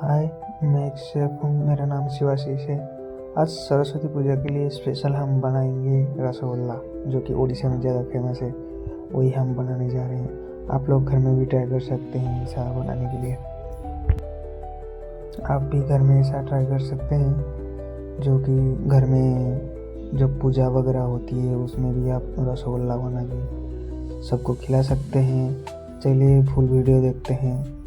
हाय, मैं एक शेफ़ हूँ। मेरा नाम शिवाशीष है। आज सरस्वती पूजा के लिए स्पेशल हम बनाएंगे रसगुल्ला, जो कि उड़ीसा में ज़्यादा फेमस है। वही हम बनाने जा रहे हैं। आप लोग घर में भी ट्राई कर सकते हैं ऐसा बनाने के लिए। आप भी घर में ऐसा ट्राई कर सकते हैं, जो कि घर में जब पूजा वगैरह होती है उसमें भी आप रसगुल्ला बना के सबको खिला सकते हैं। चलिए फुल वीडियो देखते हैं।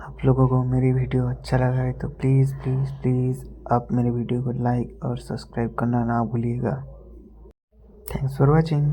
आप लोगों को मेरी वीडियो अच्छा लगा है तो प्लीज़ प्लीज़ प्लीज़ आप मेरे वीडियो को लाइक और सब्सक्राइब करना ना भूलिएगा। Thanks for watching.